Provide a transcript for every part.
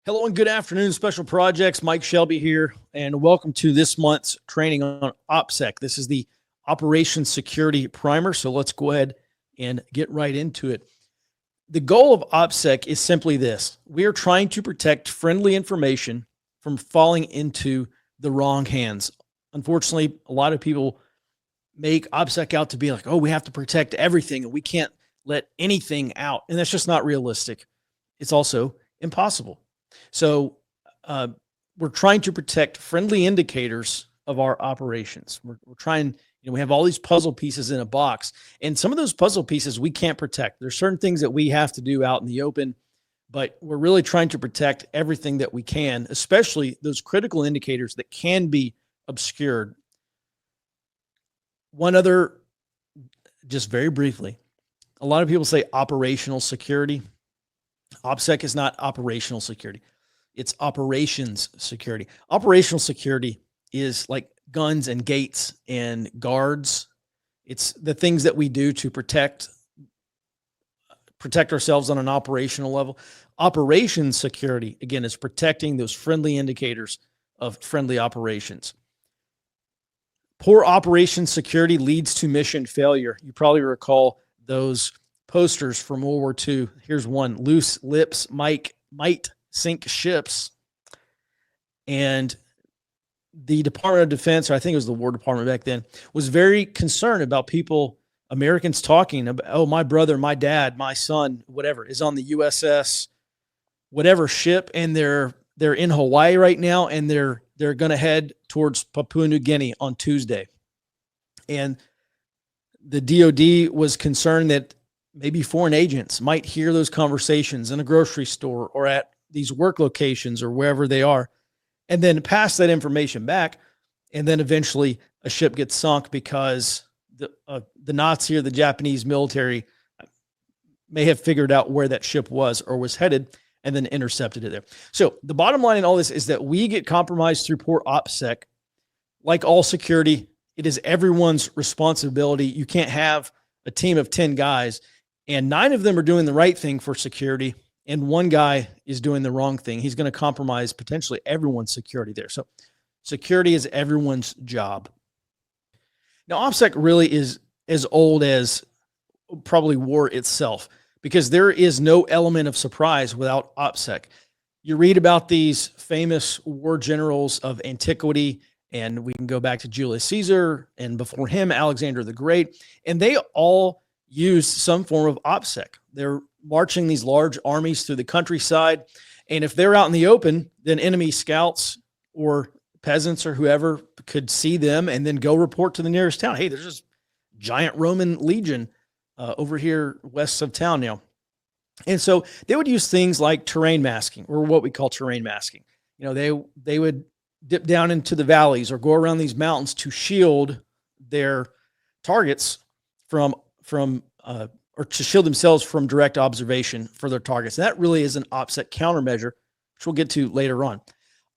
Hello and good afternoon, Special Projects. Mike Shelby here, and welcome to this month's training on OPSEC. This is the Operations Security Primer, so let's go ahead and get right into it. The goal of OPSEC is simply this. We are trying to protect friendly information from falling into the wrong hands. Unfortunately, a lot of people make OPSEC out to be like, oh, we have to protect everything and we can't let anything out. And that's just not realistic. It's also impossible. So we're trying to protect friendly indicators of our operations. We're trying, we have all these puzzle pieces in a box, and some of those puzzle pieces we can't protect. There's certain things that we have to do out in the open, but we're really trying to protect everything that we can, especially those critical indicators that can be obscured. One other, just very briefly, a lot of people say operational security. OPSEC is not operational security. It's operations security. Operational security is like guns and gates and guards. It's the things that we do to protect ourselves on an operational level. Operations security, again, is protecting those friendly indicators of friendly operations. Poor operations security leads to mission failure. You probably recall those posters from World War II. Here's one: loose lips might sink ships. And the Department of Defense, or I think it was the War Department back then, was very concerned about people, Americans, talking about, oh, my brother, my dad, my son, whatever, is on the USS whatever ship, and they're in Hawaii right now, and they're going to head towards Papua New Guinea on Tuesday. And the DOD was concerned that maybe foreign agents might hear those conversations in a grocery store or at these work locations or wherever they are, and then pass that information back. And then eventually a ship gets sunk because the Nazi or the Japanese military may have figured out where that ship was or was headed and then intercepted it there. So the bottom line in all this is that we get compromised through poor OPSEC. Like all security, it is everyone's responsibility. You can't have a team of 10 guys and 9 of them are doing the right thing for security, and one guy is doing the wrong thing. He's going to compromise potentially everyone's security there. So security is everyone's job. Now, OPSEC really is as old as probably war itself, because there is no element of surprise without OPSEC. You read about these famous war generals of antiquity, and we can go back to Julius Caesar, and before him, Alexander the Great, and they all used some form of OPSEC. They're marching these large armies through the countryside, and if they're out in the open, then enemy scouts or peasants or whoever could see them and then go report to the nearest town. Hey, there's this giant Roman legion over here west of town now. And so they would use things like terrain masking, or what we call terrain masking. They would dip down into the valleys or go around these mountains to shield their targets or to shield themselves from direct observation for their targets. And that really is an OPSEC countermeasure, which we'll get to later on.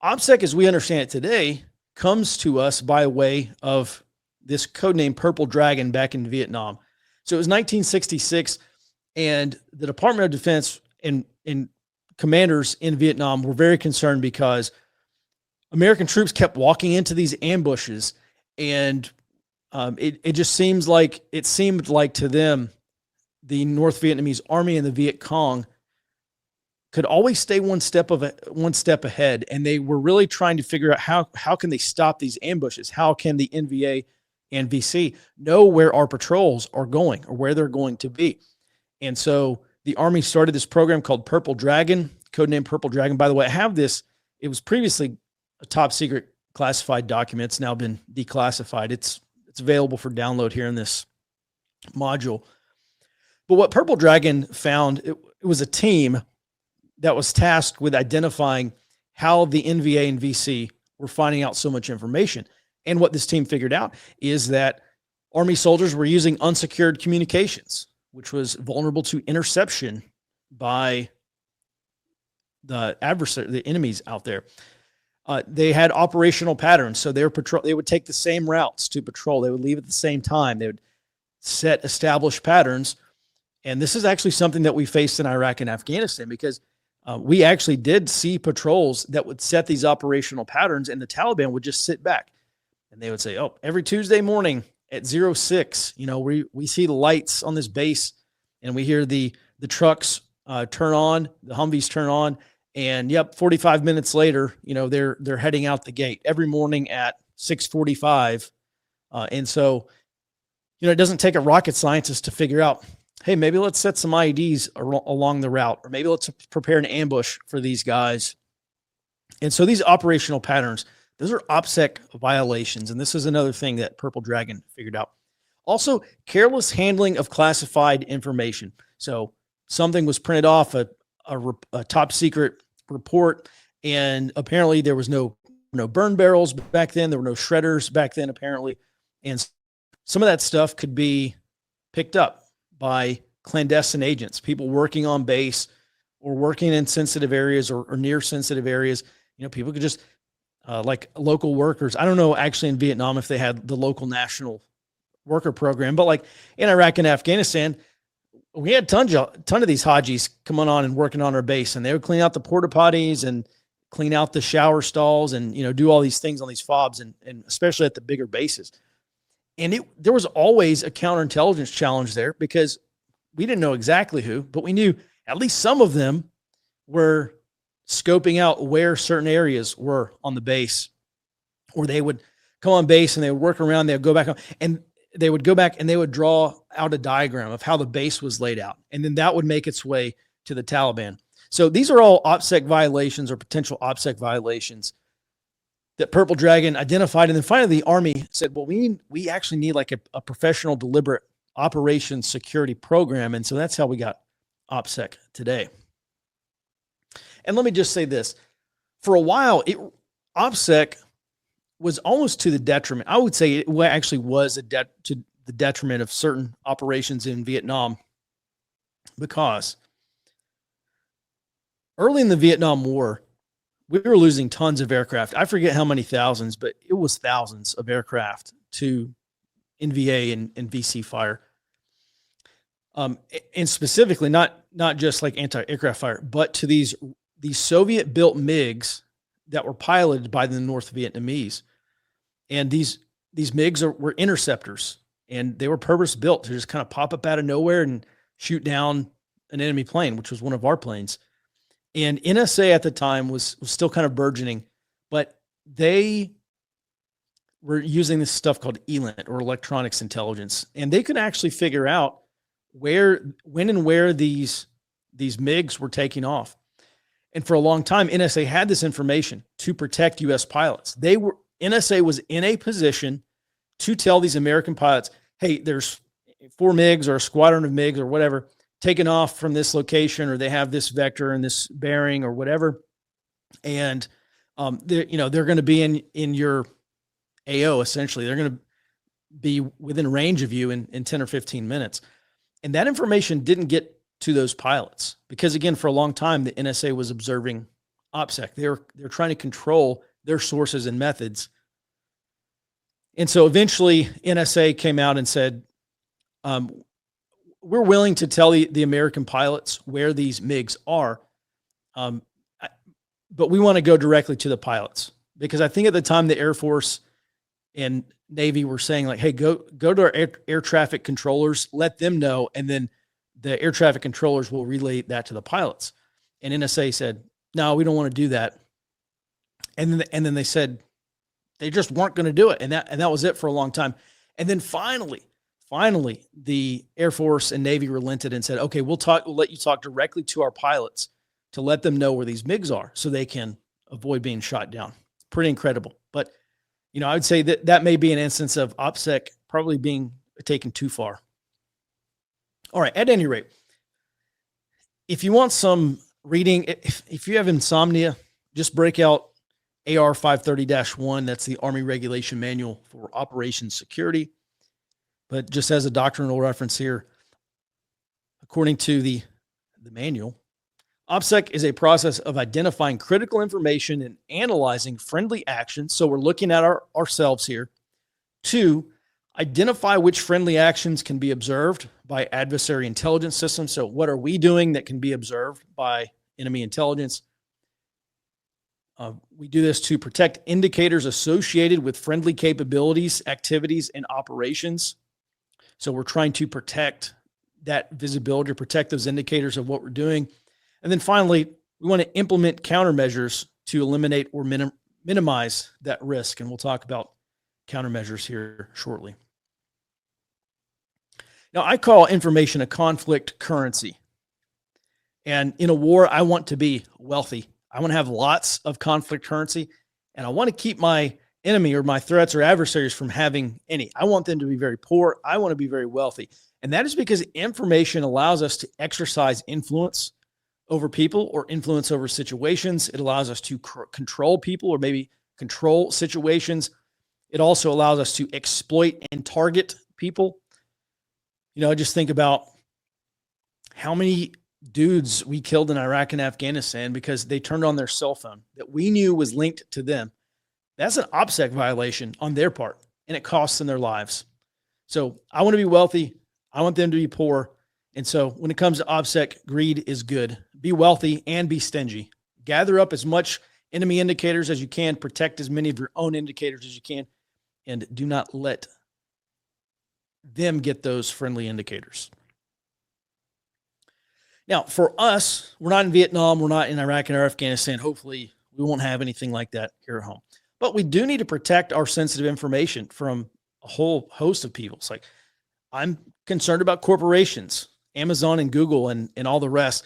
OPSEC, as we understand it today, comes to us by way of this codename Purple Dragon back in Vietnam. So it was 1966, and the Department of Defense and commanders in Vietnam were very concerned because American troops kept walking into these ambushes, and it seemed like to them, the North Vietnamese Army and the Viet Cong could always stay one step ahead, and they were really trying to figure out how can they stop these ambushes? How can the NVA and VC know where our patrols are going or where they're going to be? And so the Army started this program called Purple Dragon, codename Purple Dragon. By the way, I have this. It was previously a top secret classified document. It's now been declassified. It's available for download here in this module. But what Purple Dragon found, it was a team that was tasked with identifying how the NVA and VC were finding out so much information. And what this team figured out is that Army soldiers were using unsecured communications, which was vulnerable to interception by the adversary, the enemies out there. They had operational patterns. So they would take the same routes to patrol. They would leave at the same time. They would set established patterns. And this is actually something that we faced in Iraq and Afghanistan, because We actually did see patrols that would set these operational patterns, and the Taliban would just sit back and they would say, oh, every Tuesday morning at 06, we see the lights on this base and we hear the trucks turn on, the Humvees turn on, and 45 minutes later, they're heading out the gate every morning at 6:45. And so, it doesn't take a rocket scientist to figure out, hey, maybe let's set some IEDs along the route, or maybe let's prepare an ambush for these guys. And so these operational patterns, those are OPSEC violations. And this is another thing that Purple Dragon figured out. Also, careless handling of classified information. So something was printed off a top secret report, and apparently there was no burn barrels back then. There were no shredders back then, apparently. And some of that stuff could be picked up by clandestine agents, people working on base or working in sensitive areas or near sensitive areas. People could just, like local workers. I don't know actually in Vietnam if they had the local national worker program, but like in Iraq and Afghanistan, we had ton of these Hajis coming on and working on our base, and they would clean out the porta potties and clean out the shower stalls and, do all these things on these fobs and especially at the bigger bases. And there was always a counterintelligence challenge there because we didn't know exactly who, but we knew at least some of them were scoping out where certain areas were on the base, or they would come on base and they would work around, they would go back on, and they would go back and they would draw out a diagram of how the base was laid out. And then that would make its way to the Taliban. So these are all OPSEC violations or potential OPSEC violations that Purple Dragon identified. And then finally, the Army said, well, we actually need like a professional, deliberate operations security program. And so that's how we got OPSEC today. And let me just say this. For a while, OPSEC was almost to the detriment. I would say it actually was to the detriment of certain operations in Vietnam, because early in the Vietnam War, we were losing tons of aircraft. I forget how many thousands, but it was thousands of aircraft to NVA and VC fire. And specifically, not just like anti-aircraft fire, but to these Soviet-built MiGs that were piloted by the North Vietnamese. And these MiGs were interceptors, and they were purpose-built to just kind of pop up out of nowhere and shoot down an enemy plane, which was one of our planes. And NSA at the time was still kind of burgeoning, but they were using this stuff called ELINT, or electronics intelligence. And they could actually figure out when and where these MiGs were taking off. And for a long time, NSA had this information to protect U.S. pilots. NSA was in a position to tell these American pilots, hey, there's 4 MiGs or a squadron of MiGs or whatever taken off from this location, or they have this vector and this bearing or whatever. And they're going to be in your AO, essentially. They're going to be within range of you in 10 or 15 minutes. And that information didn't get to those pilots because, again, for a long time, the NSA was observing OPSEC. They're trying to control their sources and methods. And so eventually NSA came out and said, we're willing to tell the American pilots where these MiGs are, but we want to go directly to the pilots, because I think at the time the Air Force and Navy were saying like, hey, go to our air traffic controllers, let them know, and then the air traffic controllers will relay that to the pilots. And NSA said, no, we don't want to do that. And then they said they just weren't going to do it. And that was it for a long time. And then finally, the Air Force and Navy relented and said, okay, we'll let you talk directly to our pilots to let them know where these MiGs are so they can avoid being shot down. Pretty incredible. But, I would say that may be an instance of OPSEC probably being taken too far. All right. At any rate, if you want some reading, if you have insomnia, just break out AR 530-1. That's the Army Regulation Manual for Operations Security. But just as a doctrinal reference here, according to the manual, OPSEC is a process of identifying critical information and analyzing friendly actions. So we're looking at ourselves here to identify which friendly actions can be observed by adversary intelligence systems. So what are we doing that can be observed by enemy intelligence. We do this to protect indicators associated with friendly capabilities, activities, and operations. So we're trying to protect that visibility, protect those indicators of what we're doing. And then finally, we want to implement countermeasures to eliminate or minimize that risk. And we'll talk about countermeasures here shortly. Now, I call information a conflict currency. And in a war, I want to be wealthy. I want to have lots of conflict currency, and I want to keep my enemy or my threats or adversaries from having any. I want them to be very poor. I want to be very wealthy. And that is because information allows us to exercise influence over people or influence over situations. It allows us to control people or maybe control situations. It also allows us to exploit and target people. Just think about how many dudes we killed in Iraq and Afghanistan because they turned on their cell phone that we knew was linked to them. That's an OPSEC violation on their part, and it costs them their lives. So I want to be wealthy. I want them to be poor. And so when it comes to OPSEC, greed is good. Be wealthy and be stingy. Gather up as much enemy indicators as you can. Protect as many of your own indicators as you can. And do not let them get those friendly indicators. Now, for us, we're not in Vietnam. We're not in Iraq and Afghanistan. Hopefully, we won't have anything like that here at home. But we do need to protect our sensitive information from a whole host of people. It's like, I'm concerned about corporations, Amazon and Google and all the rest.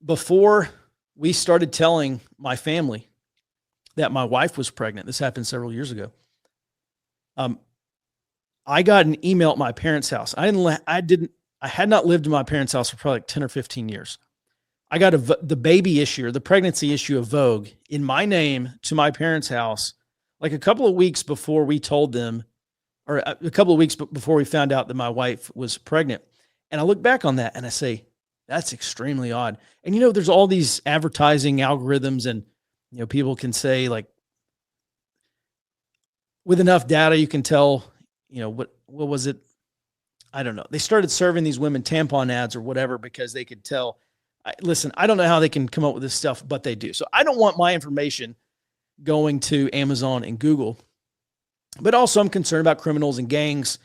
Before we started telling my family that my wife was pregnant, this happened several years ago, I got an email at my parents' house. I had not lived in my parents' house for probably like 10 or 15 years. I got the baby issue or the pregnancy issue of Vogue in my name to my parents' house, like a couple of weeks before we told them, or a couple of weeks before we found out that my wife was pregnant. And I look back on that and I say, that's extremely odd. And, there's all these advertising algorithms and, people can say like, with enough data, you can tell, what was it? I don't know. They started serving these women tampon ads or whatever because they could tell. Listen, I don't know how they can come up with this stuff, but they do. So I don't want my information going to Amazon and Google. But also I'm concerned about criminals and gangs,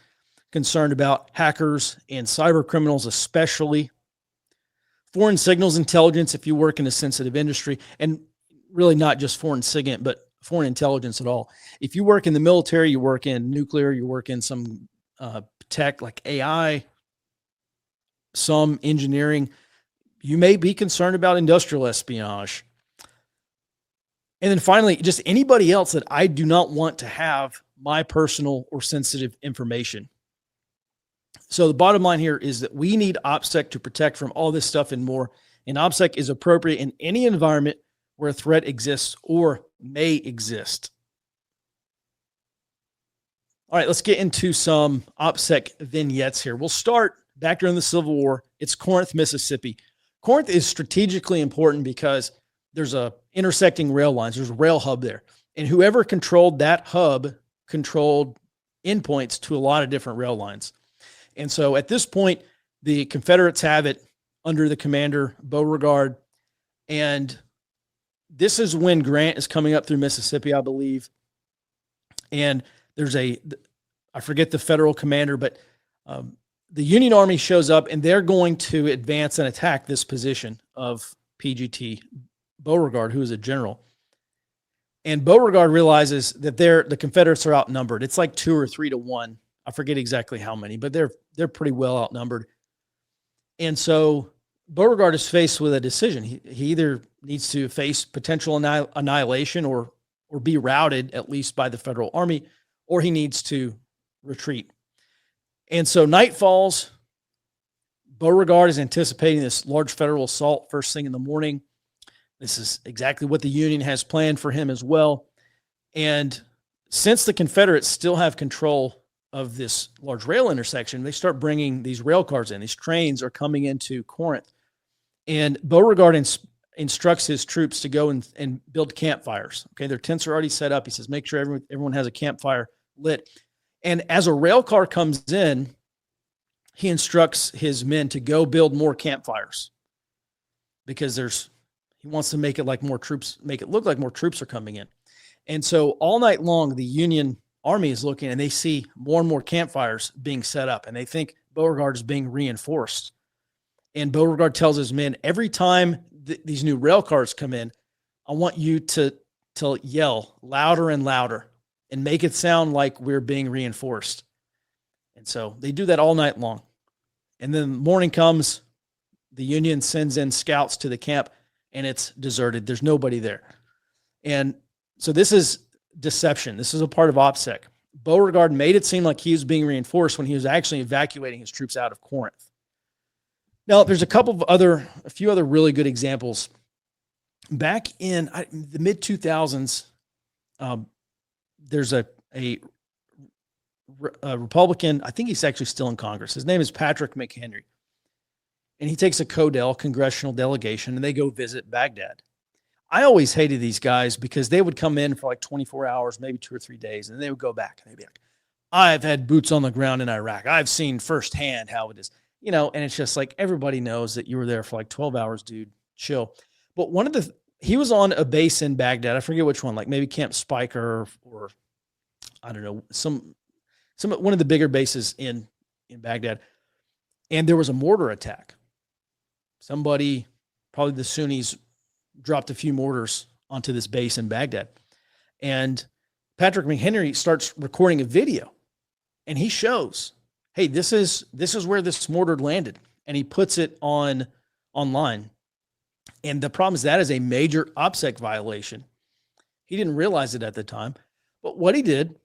concerned about hackers and cyber criminals, especially foreign signals intelligence if you work in a sensitive industry, and really not just foreign SIGINT, but foreign intelligence at all. If you work in the military, you work in nuclear, you work in some tech like AI, some engineering, you may be concerned about industrial espionage. And then finally, just anybody else that I do not want to have my personal or sensitive information. So the bottom line here is that we need OPSEC to protect from all this stuff and more. And OPSEC is appropriate in any environment where a threat exists or may exist. All right, let's get into some OPSEC vignettes here. We'll start back during the Civil War. It's Corinth, Mississippi. Corinth is strategically important because there's a intersecting rail lines. There's a rail hub there. And whoever controlled that hub controlled endpoints to a lot of different rail lines. And so at this point, the Confederates have it under the commander, Beauregard. And this is when Grant is coming up through Mississippi, I believe. And there's I forget the federal commander, but the Union Army shows up and they're going to advance and attack this position of PGT Beauregard, who is a general. And Beauregard realizes that the Confederates are outnumbered. It's like 2 or 3 to 1. I forget exactly how many, but they're pretty well outnumbered. And so Beauregard is faced with a decision. He either needs to face potential annihilation or be routed, at least by the Federal Army, or he needs to retreat. And so night falls. Beauregard is anticipating this large federal assault first thing in the morning. This is exactly what the Union has planned for him as well. And since the Confederates still have control of this large rail intersection, they start bringing these rail cars in. These trains are coming into Corinth. And Beauregard instructs his troops to go and build campfires. Okay, their tents are already set up. He says, make sure everyone has a campfire lit. And as a rail car comes in, he instructs his men to go build more campfires because he wants to make it look like more troops are coming in. And so all night long, the Union Army is looking and they see more and more campfires being set up, and they think Beauregard is being reinforced. And Beauregard tells his men, every time these new rail cars come in, I want you to yell louder and louder and make it sound like we're being reinforced. And so they do that all night long. And then morning comes, the Union sends in scouts to the camp, and it's deserted. There's nobody there. And so this is deception. This is a part of OPSEC. Beauregard made it seem like he was being reinforced when he was actually evacuating his troops out of Corinth. Now, there's a few other really good examples. Back in the mid 2000s, there's a Republican, I think he's actually still in Congress. His name is Patrick McHenry. And he takes a congressional delegation, and they go visit Baghdad. I always hated these guys because they would come in for like 24 hours, maybe 2 or 3 days, and they would go back. And they'd be like, I've had boots on the ground in Iraq. I've seen firsthand how it is. And it's just like, everybody knows that you were there for like 12 hours, dude. Chill. But he was on a base in Baghdad. I forget which one, like maybe Camp Spiker or I don't know, one of the bigger bases in Baghdad. And there was a mortar attack. Somebody, probably the Sunnis, dropped a few mortars onto this base in Baghdad. And Patrick McHenry starts recording a video, and he shows, hey, this is where this mortar landed. And he puts it online. And the problem is that is a major OPSEC violation. He didn't realize it at the time. But what he did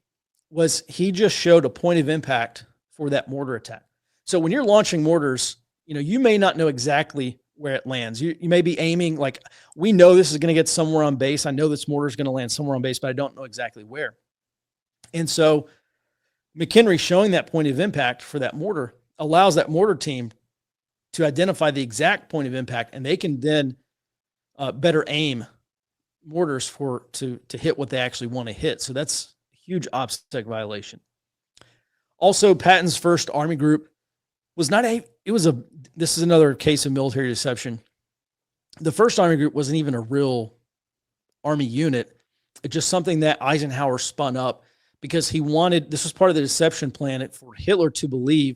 was he just showed a point of impact for that mortar attack. So when you're launching mortars, you may not know exactly where it lands. You may be aiming, like, we know this is going to get somewhere on base. I know this mortar is going to land somewhere on base, but I don't know exactly where. And so McHenry showing that point of impact for that mortar allows that mortar team to identify the exact point of impact, and they can then better aim mortars to hit what they actually want to hit. So that's a huge OPSEC violation. Also, Patton's first Army group this is another case of military deception. The first Army group wasn't even a real Army unit. It's just something that Eisenhower spun up because this was part of the deception plan for Hitler to believe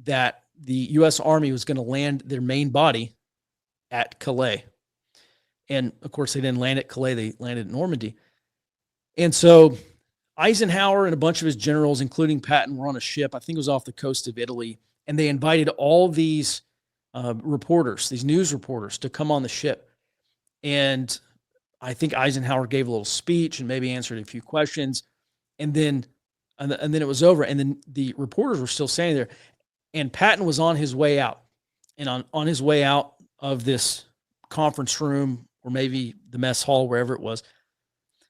that the U.S. Army was going to land their main body at Calais. And of course, they didn't land at Calais, they landed at Normandy. And so Eisenhower and a bunch of his generals, including Patton, were on a ship, I think it was off the coast of Italy, and they invited all these reporters, these news reporters, to come on the ship. And I think Eisenhower gave a little speech and maybe answered a few questions. And then it was over. And then the reporters were still standing there. And Patton was on his way out. And on his way out of this conference room, or maybe the mess hall, wherever it was,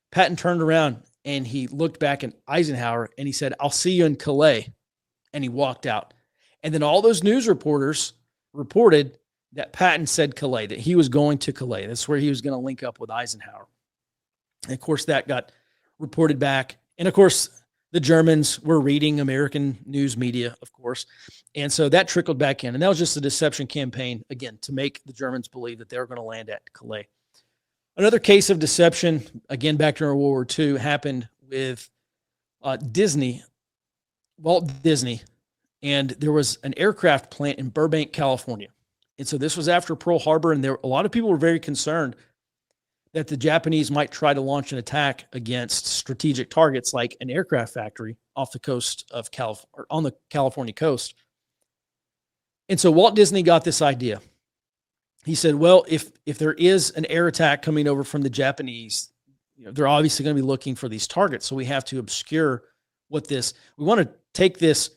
Patton turned around and he looked back at Eisenhower and he said, "I'll see you in Calais." And he walked out. And then all those news reporters reported that Patton said Calais, that he was going to Calais. That's where he was going to link up with Eisenhower. And of course, that got reported back. And of course, the Germans were reading American news media, of course. And so that trickled back in. And that was just a deception campaign, again, to make the Germans believe that they were going to land at Calais. Another case of deception, again, back during World War II, happened with Walt Disney. And there was an aircraft plant in Burbank, California. And so this was after Pearl Harbor, and a lot of people were very concerned that the Japanese might try to launch an attack against strategic targets like an aircraft factory off the coast of California, on the California coast. And so Walt Disney got this idea. He said, well, if there is an air attack coming over from the Japanese, they're obviously going to be looking for these targets. So we have to obscure we want to take this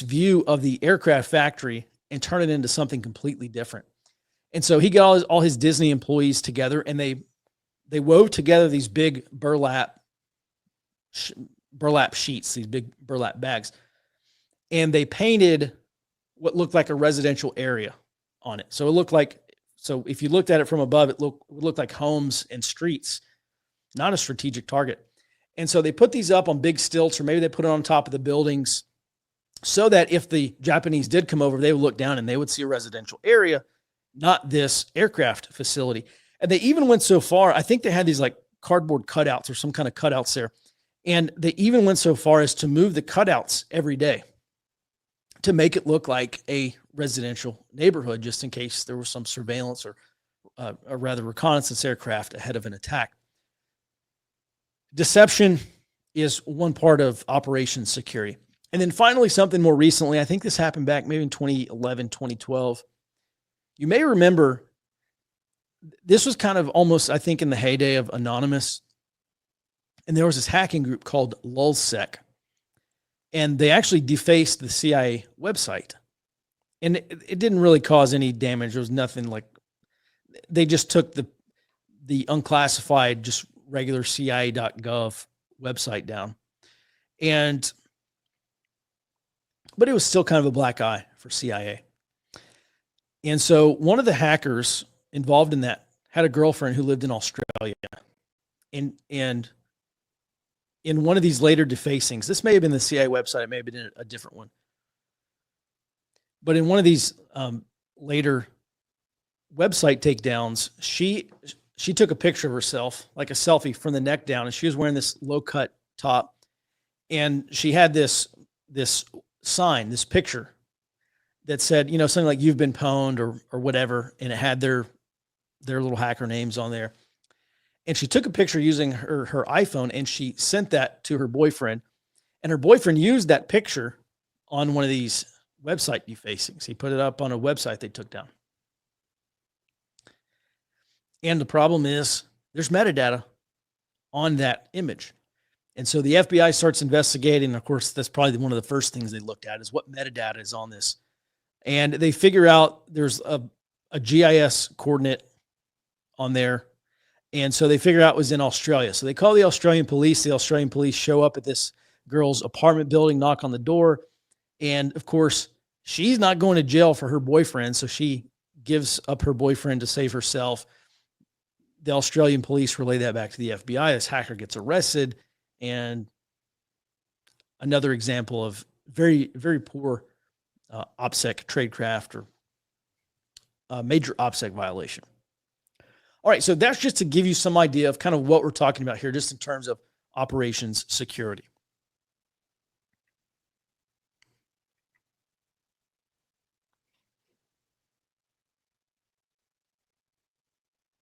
view of the aircraft factory and turn it into something completely different. And so he got all his Disney employees together, and they wove together these big burlap sheets, these big burlap bags, and they painted what looked like a residential area on it. So if you looked at it from above, it would look like homes and streets, not a strategic target. And so they put these up on big stilts, or maybe they put it on top of the buildings, so that if the Japanese did come over, they would look down and they would see a residential area, not this aircraft facility. And they even went so far, I think they had these like cardboard cutouts or some kind of cutouts there. And they even went so far as to move the cutouts every day to make it look like a residential neighborhood, just in case there was some surveillance or rather reconnaissance aircraft ahead of an attack. Deception is one part of operations security. And then finally, something more recently, I think this happened back maybe in 2011, 2012. You may remember this was kind of almost, I think, in the heyday of Anonymous. And there was this hacking group called OPSEC. And they actually defaced the CIA website. And it didn't really cause any damage. There was nothing like, they just took the unclassified, just regular CIA.gov website down. But it was still kind of a black eye for CIA. And so one of the hackers involved in that had a girlfriend who lived in Australia. And in one of these later defacings, this may have been the CIA website, it may have been a different one. But in one of these later website takedowns, she took a picture of herself, like a selfie from the neck down, and she was wearing this low-cut top. And she had this sign, this picture that said, something like "you've been pwned" or whatever, and it had their little hacker names on there. And she took a picture using her iPhone, and she sent that to her boyfriend. And her boyfriend used that picture on one of these website defacings. He put it up on a website they took down. And the problem is there's metadata on that image. And so the FBI starts investigating. Of course, that's probably one of the first things they looked at is what metadata is on this. And they figure out there's a GIS coordinate on there. And so they figure out it was in Australia. So they call the Australian police. The Australian police show up at this girl's apartment building, knock on the door. And of course, she's not going to jail for her boyfriend. So she gives up her boyfriend to save herself. The Australian police relay that back to the FBI. This hacker gets arrested. And another example of very, very poor OPSEC tradecraft or major OPSEC violation. All right, so that's just to give you some idea of kind of what we're talking about here, just in terms of operations security.